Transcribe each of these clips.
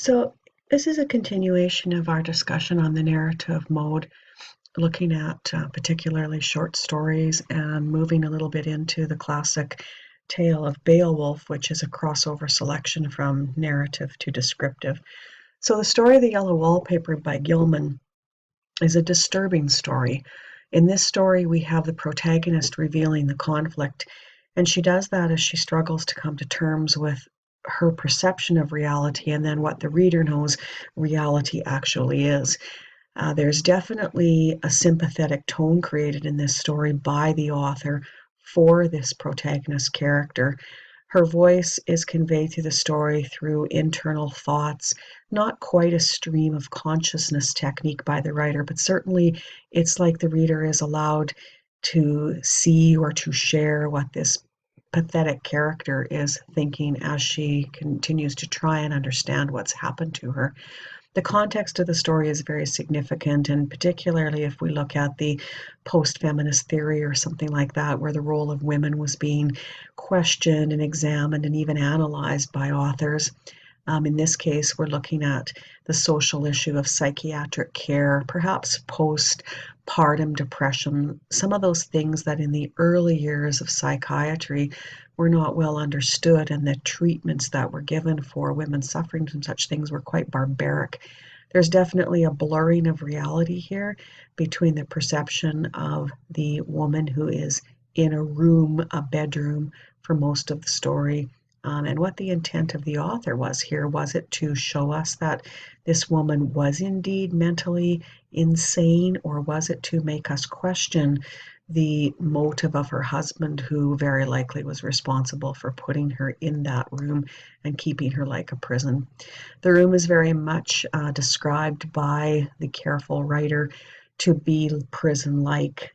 So, this is a continuation of our discussion on the narrative mode, looking at particularly short stories and moving a little bit into the classic tale of Beowulf, which is a crossover selection from narrative to descriptive. So, the story of the Yellow Wallpaper by Gilman is a disturbing story. In this story, we have the protagonist revealing the conflict, and she does that as she struggles to come to terms with her perception of reality and then what the reader knows reality actually is. There's definitely a sympathetic tone created in this story by the author for this protagonist character. Her voice is conveyed through the story through internal thoughts, not quite a stream of consciousness technique by the writer, but certainly it's like the reader is allowed to see or to share what this pathetic character is thinking as she continues to try and understand what's happened to her. The context of the story is very significant, and particularly if we look at the post-feminist theory or something like that, where the role of women was being questioned and examined and even analyzed by authors. In this case, we're looking at the social issue of psychiatric care, perhaps postpartum depression, some of those things that in the early years of psychiatry were not well understood, and the treatments that were given for women suffering from such things were quite barbaric. There's definitely a blurring of reality here between the perception of the woman who is in a room, a bedroom, for most of the story, and what the intent of the author was here. Was it to show us that this woman was indeed mentally insane, or was it to make us question the motive of her husband, who very likely was responsible for putting her in that room and keeping her like a prison? The room is very much described by the careful writer to be prison-like.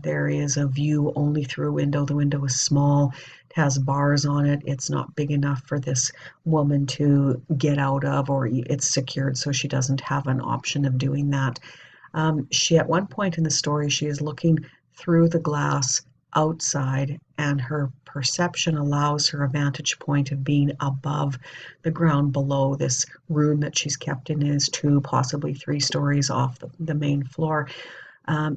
There is a view only through a window. The window is small, it has bars on it. It's not big enough for this woman to get out of, or it's secured, so she doesn't have an option of doing that. She, at one point in the story, she is looking through the glass outside, and her perception allows her a vantage point of being above the ground below. This room that she's kept in is 2, possibly 3 stories off the main floor.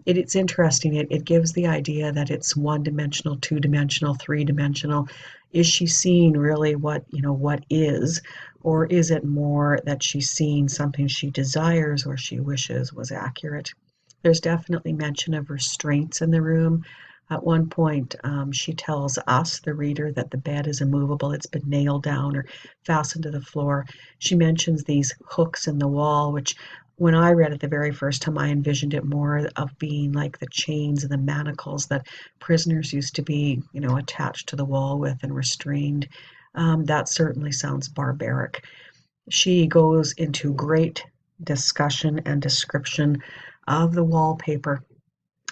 It's interesting. It gives the idea that it's one-dimensional, two-dimensional, three-dimensional. Is she seeing really what is, or is it more that she's seeing something she desires or she wishes was accurate? There's definitely mention of restraints in the room. At one point, she tells us, the reader, that the bed is immovable. It's been nailed down or fastened to the floor. She mentions these hooks in the wall, which when I read it the very first time, I envisioned it more of being like the chains and the manacles that prisoners used to be, attached to the wall with and restrained. That certainly sounds barbaric. She goes into great discussion and description of the wallpaper.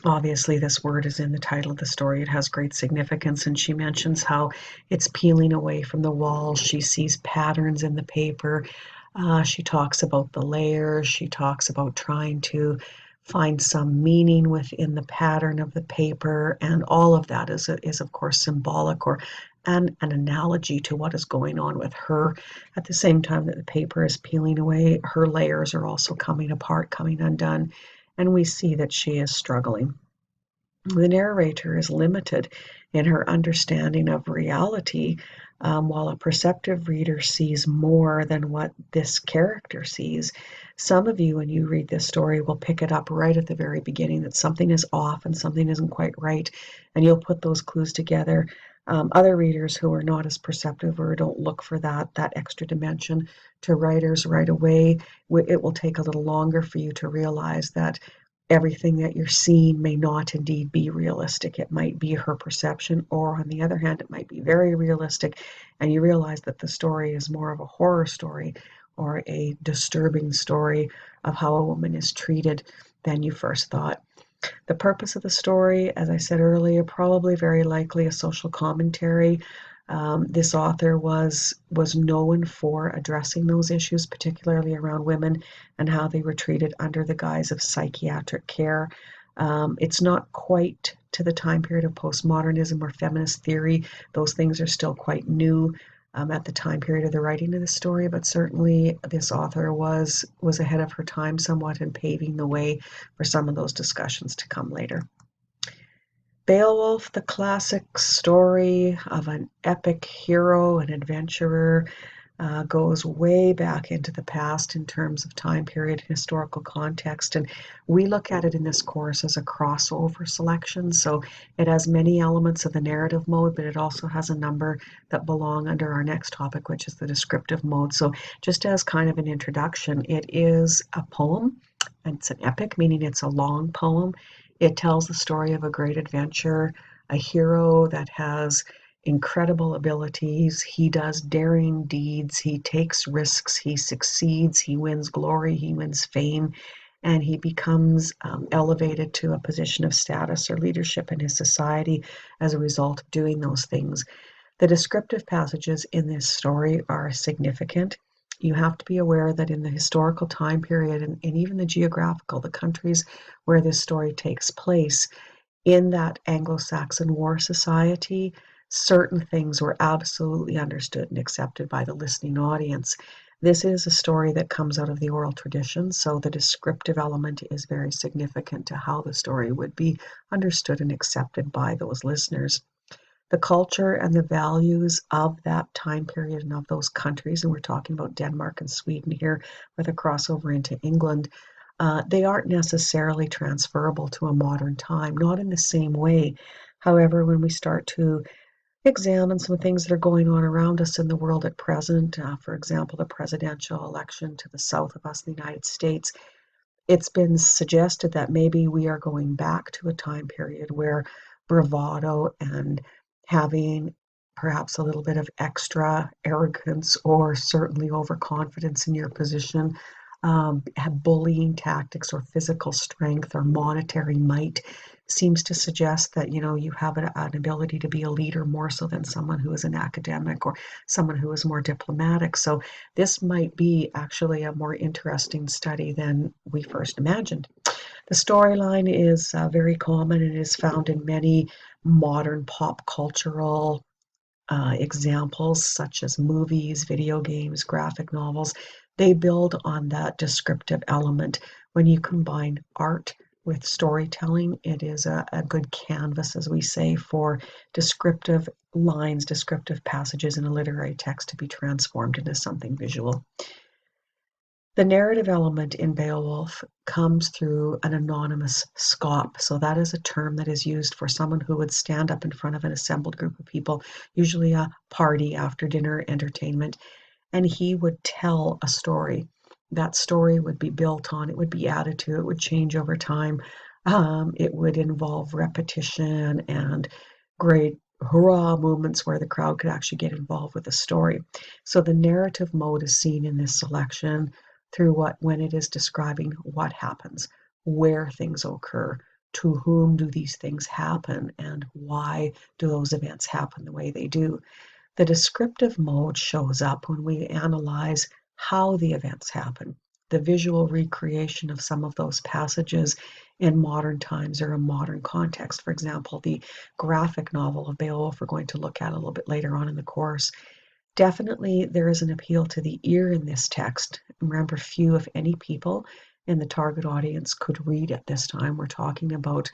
Obviously, this word is in the title of the story. It has great significance, and she mentions how it's peeling away from the wall. She sees patterns in the paper. She talks about the layers. She talks about trying to find some meaning within the pattern of the paper, and all of that is of course symbolic, or an analogy to what is going on with her. At the same time that the paper is peeling away, her layers are also coming apart, coming undone, and we see that she is struggling. The narrator is limited in her understanding of reality, while a perceptive reader sees more than what this character sees. Some of you, when you read this story, will pick it up right at the very beginning that something is off and something isn't quite right, and you'll put those clues together. Other readers who are not as perceptive or don't look for that extra dimension to writers right away, it will take a little longer for you to realize that everything that you're seeing may not indeed be realistic. It might be her perception, or on the other hand, it might be very realistic, and you realize that the story is more of a horror story or a disturbing story of how a woman is treated than you first thought. The purpose of the story, as I said earlier, probably very likely a social commentary. This author was known for addressing those issues, particularly around women and how they were treated under the guise of psychiatric care. It's not quite to the time period of postmodernism or feminist theory. Those things are still quite new. at the time period of the writing of the story, but certainly this author was ahead of her time somewhat in paving the way for some of those discussions to come later. Beowulf, the classic story of an epic hero and adventurer, goes way back into the past in terms of time period and historical context. And we look at it in this course as a crossover selection. So it has many elements of the narrative mode, but it also has a number that belong under our next topic, which is the descriptive mode. So just as kind of an introduction, it is a poem. And it's an epic, meaning it's a long poem. It tells the story of a great adventure, a hero that has incredible abilities. He does daring deeds. He takes risks. He succeeds. He wins glory. He wins fame. And he becomes elevated to a position of status or leadership in his society as a result of doing those things. The descriptive passages in this story are significant. You have to be aware that in the historical time period and even the geographical, the countries where this story takes place, in that Anglo-Saxon war society, certain things were absolutely understood and accepted by the listening audience. This is a story that comes out of the oral tradition, so the descriptive element is very significant to how the story would be understood and accepted by those listeners. The culture and the values of that time period and of those countries, and we're talking about Denmark and Sweden here with a crossover into England, they aren't necessarily transferable to a modern time, not in the same way. However, when we start to examine some things that are going on around us in the world at present, for example, the presidential election to the south of us in the United States, it's been suggested that maybe we are going back to a time period where bravado and having perhaps a little bit of extra arrogance or certainly overconfidence in your position, have bullying tactics or physical strength or monetary might seems to suggest that you have an ability to be a leader more so than someone who is an academic or someone who is more diplomatic. So this might be actually a more interesting study than we first imagined. The storyline is very common and is found in many modern pop cultural examples such as movies, video games, graphic novels. They build on that descriptive element. When you combine art with storytelling, it is a good canvas, as we say, for descriptive lines, descriptive passages in a literary text to be transformed into something visual. The narrative element in Beowulf comes through an anonymous scop. So that is a term that is used for someone who would stand up in front of an assembled group of people, usually a party after dinner entertainment, and he would tell a story. That story would be built on, it would be added to, it would change over time. It would involve repetition and great hurrah moments where the crowd could actually get involved with the story. So the narrative mode is seen in this selection through when it is describing what happens, where things occur, to whom do these things happen, and why do those events happen the way they do. The descriptive mode shows up when we analyze how the events happen, the visual recreation of some of those passages in modern times or a modern context. For example, the graphic novel of Beowulf we're going to look at a little bit later on in the course. Definitely, there is an appeal to the ear in this text. Remember, few, if any, people in the target audience could read at this time. We're talking about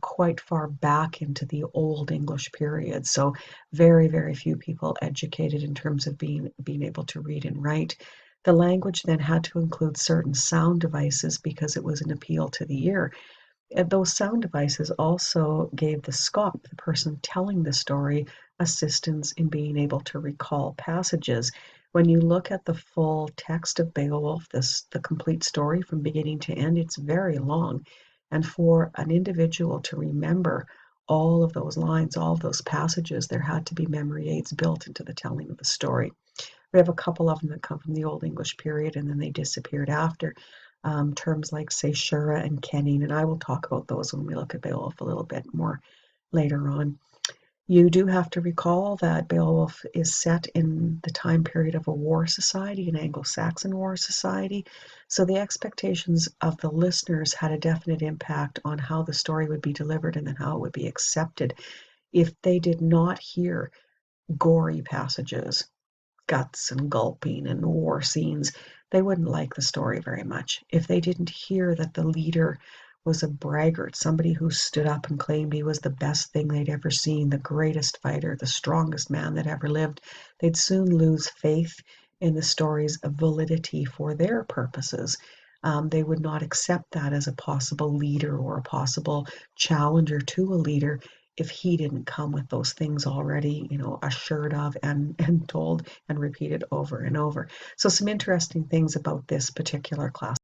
quite far back into the Old English period, so very, very few people educated in terms of being able to read and write. The language then had to include certain sound devices because it was an appeal to the ear. And those sound devices also gave the scop, the person telling the story, assistance in being able to recall passages. When you look at the full text of Beowulf, the complete story from beginning to end, it's very long. And for an individual to remember all of those lines, all of those passages, there had to be memory aids built into the telling of the story. We have a couple of them that come from the Old English period and then they disappeared after. Terms like caesura and kenning, and I will talk about those when we look at Beowulf a little bit more later on. You do have to recall that Beowulf is set in the time period of a war society, an Anglo-Saxon war society, so the expectations of the listeners had a definite impact on how the story would be delivered and then how it would be accepted. If they did not hear gory passages, guts and gulping and war scenes, they wouldn't like the story very much. If they didn't hear that the leader was a braggart, somebody who stood up and claimed he was the best thing they'd ever seen, the greatest fighter, the strongest man that ever lived, they'd soon lose faith in the story's validity for their purposes. They would not accept that as a possible leader or a possible challenger to a leader if he didn't come with those things already, assured of and told and repeated over and over. So some interesting things about this particular class.